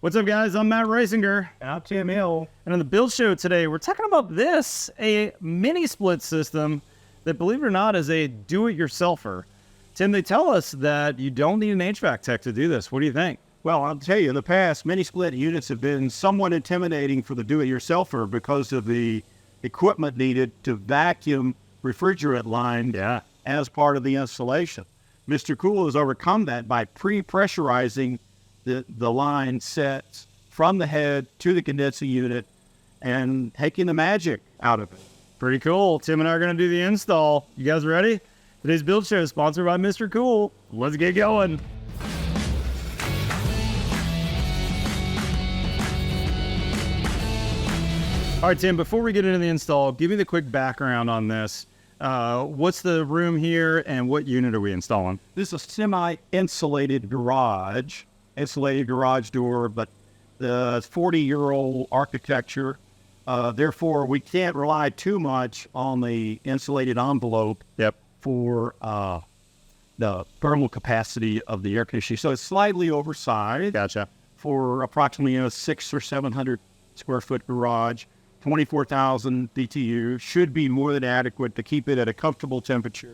What's up, guys? I'm Matt Reisinger. I'm Tim Hill. And on the Build Show today, we're talking about this, a mini split system that, believe it or not, is a do-it-yourselfer. Tim, they tell us that you don't need an HVAC tech to do this. What do you think? Well, I'll tell you, in the past, mini split units have been somewhat intimidating for the do-it-yourselfer because of the equipment needed to vacuum refrigerant line as part of the installation. Mr. Cool has overcome that by pre-pressurizing the line sets from the head to the condensing unit and taking the magic out of it. Pretty cool. Tim and I are going to do the install. You guys ready? Today's Build Show is sponsored by Mr. Cool. Let's get going. All right, Tim, before we get into the install, give me the quick background on this. What's the room here and what unit are we installing? This is a semi-insulated garage door, but the 40-year-old architecture. Therefore, we can't rely too much on the insulated envelope for the thermal capacity of the air conditioning. So it's slightly oversized. Gotcha. For approximately a 600 or 700 square foot garage. 24,000 BTU should be more than adequate to keep it at a comfortable temperature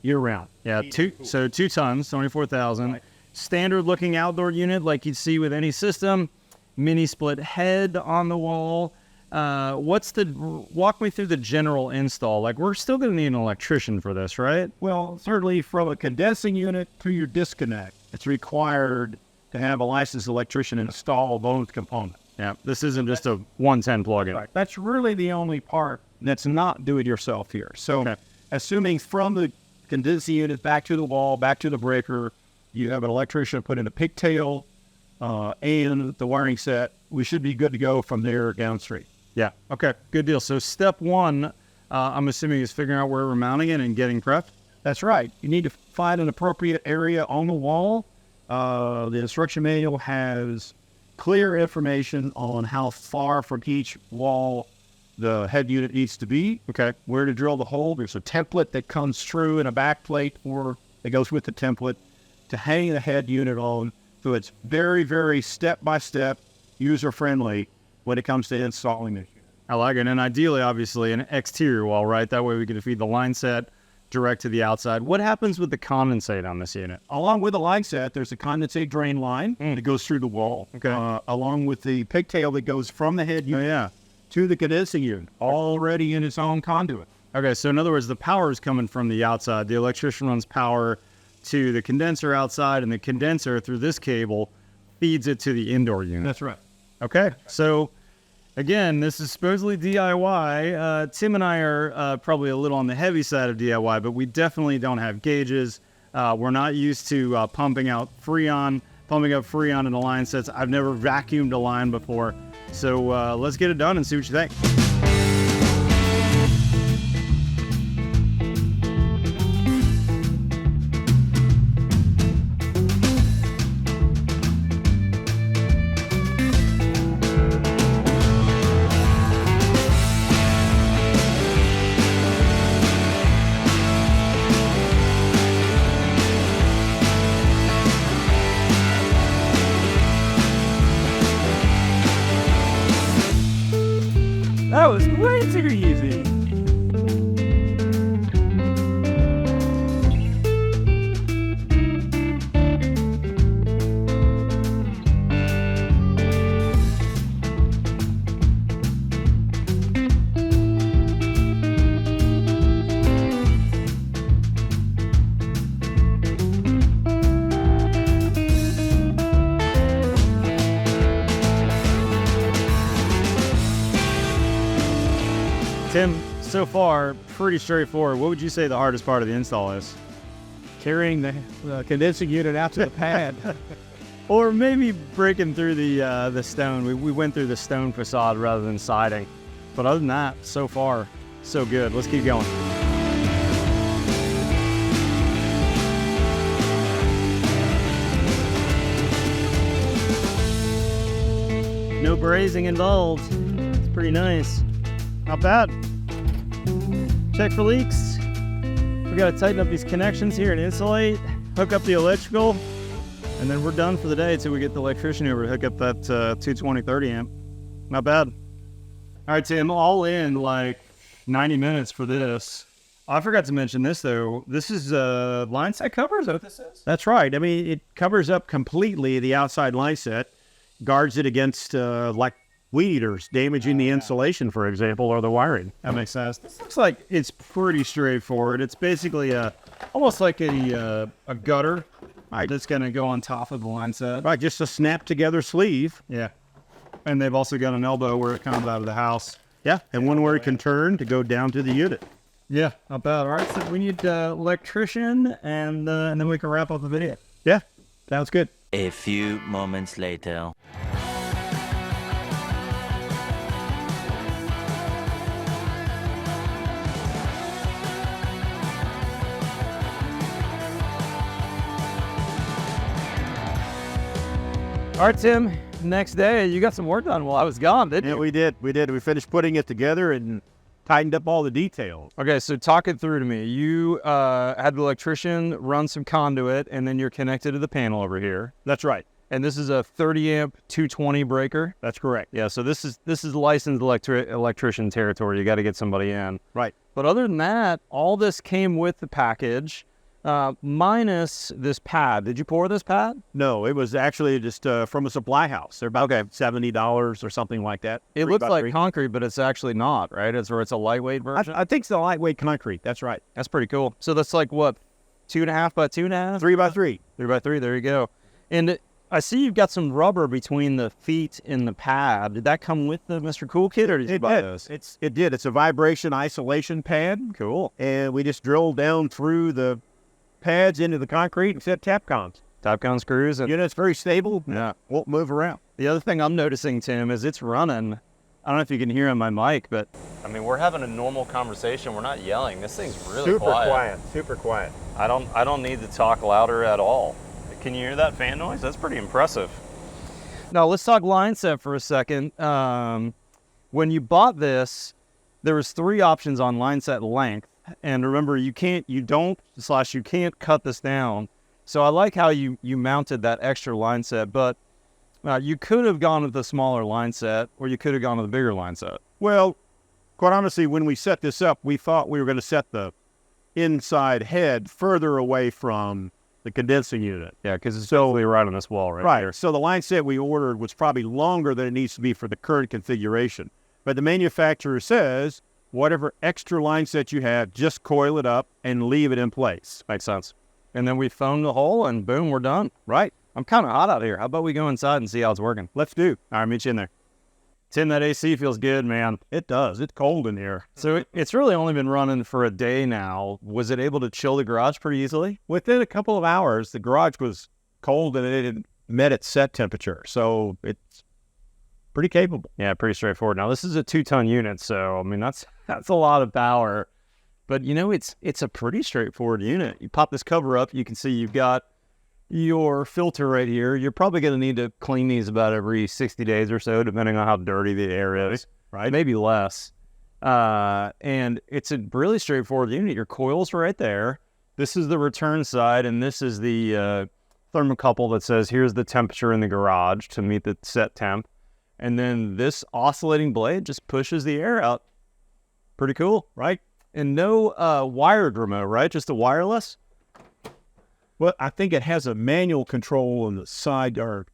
year-round. Yeah, two tons, 24,000. Right. Standard looking outdoor unit like you'd see with any system. Mini split head on the wall. Walk me through the general install. Like, we're still going to need an electrician for this, right? Well, certainly from a condensing unit to your disconnect, it's required to have a licensed electrician install those components. Yeah, this isn't just a 110 plug-in. Right. That's really the only part that's not do-it-yourself here. So assuming from the condensing unit back to the wall, back to the breaker, you have an electrician put in a pigtail and the wiring set, we should be good to go from there downstream. Yeah, okay, good deal. So step one, I'm assuming, is figuring out where we're mounting it and getting prepped? That's right. You need to find an appropriate area on the wall. The instruction manual has clear information on how far from each wall the head unit needs to be. Okay. Where to drill the hole. There's a template that comes through in a back plate or that goes with the template to hang the head unit on. So it's very, very step-by-step, user-friendly when it comes to installing this unit. I like it. And ideally, obviously, an exterior wall, right? That way we can feed the line set direct to the outside. What happens with the condensate on this unit? Along with the line set, there's a condensate drain line that goes through the wall. Okay. Along with the pigtail that goes from the head unit to the condensing unit, already in its own conduit. Okay, so in other words, the power is coming from the outside. The electrician runs power to the condenser outside, and the condenser, through this cable, feeds it to the indoor unit. That's right. Okay, so again, this is supposedly DIY. Tim and I are probably a little on the heavy side of DIY, but we definitely don't have gauges. We're not used to pumping up Freon in the line sets. I've never vacuumed a line before. So let's get it done and see what you think. That was way too easy. Tim, so far, pretty straightforward. What would you say the hardest part of the install is? Carrying the condensing unit out to the pad. Or maybe breaking through the stone. We went through the stone facade rather than siding. But other than that, so far, so good. Let's keep going. No brazing involved. It's pretty nice. Not bad. Check for leaks. We gotta tighten up these connections here and insulate. Hook up the electrical. And then we're done for the day until we get the electrician over to hook up that 220 30 amp. Not bad. All right, Tim, all in like 90 minutes for this. I forgot to mention this, though. This is line set cover? Is that what this is? That's right. I mean, it covers up completely the outside line set, guards it against like weed eaters damaging the insulation, for example, or the wiring. That makes sense. This looks like it's pretty straightforward. It's basically almost like a gutter that's going to go on top of the line set. Right, just a snap together sleeve. Yeah. And they've also got an elbow where it comes out of the house. Yeah, and one where it can turn to go down to the unit. Yeah, not bad. All right, so we need electrician, and then we can wrap up the video. Yeah, sounds good. A few moments later. All right, Tim, next day, you got some work done while I was gone, didn't Yeah, you? we did. We finished putting it together and tightened up all the details. Okay, so talk it through to me. You had the electrician run some conduit, and then you're connected to the panel over here. That's right. And this is a 30 amp 220 breaker. That's correct. Yeah, so this is licensed electrician territory. You got to get somebody in. Right. But other than that, all this came with the package, minus this pad. Did you pour this pad? No, it was actually just from a supply house. They're about $70 or something like that. It looks like concrete, but it's actually not, right? It's a lightweight version. I think it's the lightweight concrete. That's right. That's pretty cool. So that's like what, 2.5 by 2.5? 3 by 3. 3 by 3. There you go. And I see you've got some rubber between the feet and the pad. Did that come with the Mr. Cool kit, or did you buy those? It did. It's a vibration isolation pad. Cool. And we just drilled down through the pads into the concrete and set Tapcons. Topcon screws. And It's very stable. yeah. Won't move around. The other thing I'm noticing, Tim, is it's running. I don't know if you can hear on my mic, but I mean, we're having a normal conversation. We're not yelling. This thing's really quiet. Super quiet. I don't need to talk louder at all. Can you hear that fan noise? That's pretty impressive. Now let's talk line set for a second. When you bought this, there was 3 options on line set length, and remember, you can't cut this down. So I like how you mounted that extra line set, but you could have gone with the smaller line set, or you could have gone with a bigger line set. Well, quite honestly, when we set this up, we thought we were going to set the inside head further away from the condensing unit. Yeah, because it's totally right on this wall Right. here. So the line set we ordered was probably longer than it needs to be for the current configuration. But the manufacturer says, whatever extra line set you have, just coil it up and leave it in place. Makes sense. And then we foamed the hole, and boom, we're done. Right. I'm kind of hot out here. How about we go inside and see how it's working? Let's do. All right, meet you in there. Tim, that AC feels good, man. It does. It's cold in here. So it's really only been running for a day now. Was it able to chill the garage pretty easily? Within a couple of hours, the garage was cold and it had met its set temperature. So it's pretty capable. Yeah, pretty straightforward. Now, this is a 2-ton unit, so, I mean, that's a lot of power. But, it's a pretty straightforward unit. You pop this cover up, you can see you've got your filter right here. You're probably going to need to clean these about every 60 days or so, depending on how dirty the air is. Right. Maybe less. And it's a really straightforward unit. Your coil's right there. This is the return side, and this is the thermocouple that says, here's the temperature in the garage to meet the set temp. And then this oscillating blade just pushes the air out. Pretty cool, right? And no wired remote, right? Just a wireless? Well, I think it has a manual control on the side or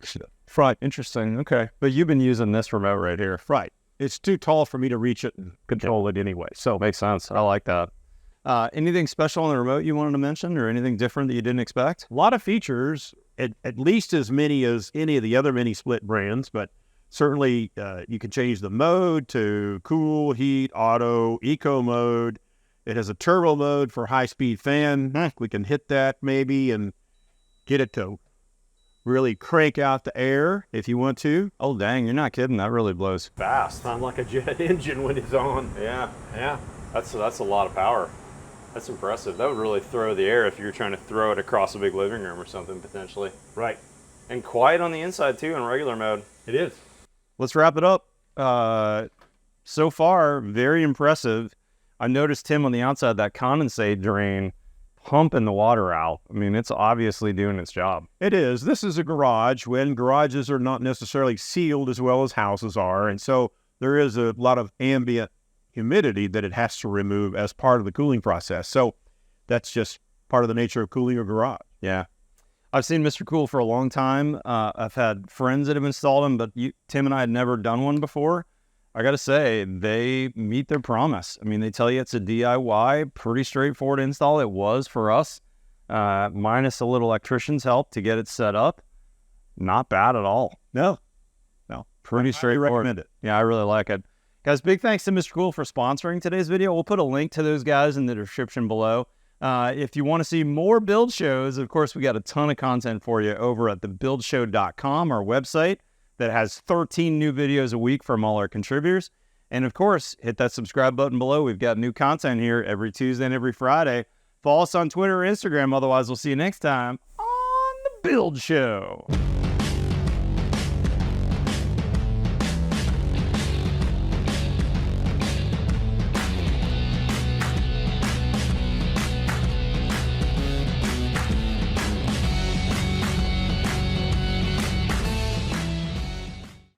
front. Interesting. Okay. But you've been using this remote right here. Right. It's too tall for me to reach it and control it anyway. So Makes sense. I like that. Anything special on the remote you wanted to mention, or anything different that you didn't expect? a lot of features, at least as many as any of the other mini split brands, but certainly you can change the mode to cool, heat, auto, eco mode. It has a turbo mode for high-speed fan. We can hit that maybe and get it to really crank out the air if you want to. Oh, dang. You're not kidding. That really blows. Fast. Sounds like a jet engine when it's on. Yeah. Yeah. That's a lot of power. That's impressive. That would really throw the air if you were trying to throw it across a big living room or something, potentially. Right. And quiet on the inside, too, in regular mode. It is. Let's wrap it up. So far, very impressive. I noticed, Tim, on the outside, that condensate drain pumping the water out. I mean, it's obviously doing its job. It is. This is a garage when garages are not necessarily sealed as well as houses are. And so there is a lot of ambient humidity that it has to remove as part of the cooling process. So that's just part of the nature of cooling a garage. Yeah. I've seen Mr. Cool for a long time. I've had friends that have installed them, but Tim and I had never done one before. I got to say, they meet their promise. I mean, they tell you it's a DIY, pretty straightforward install. It was for us, minus a little electrician's help to get it set up. Not bad at all. No. Pretty straightforward. recommend it. Yeah, I really like it. Guys, big thanks to Mr. Cool for sponsoring today's video. We'll put a link to those guys in the description below. If you want to see more build shows, of course, we got a ton of content for you over at thebuildshow.com, our website that has 13 new videos a week from all our contributors. And of course, hit that subscribe button below. We've got new content here every Tuesday and every Friday. Follow us on Twitter or Instagram. Otherwise, we'll see you next time on The Build Show.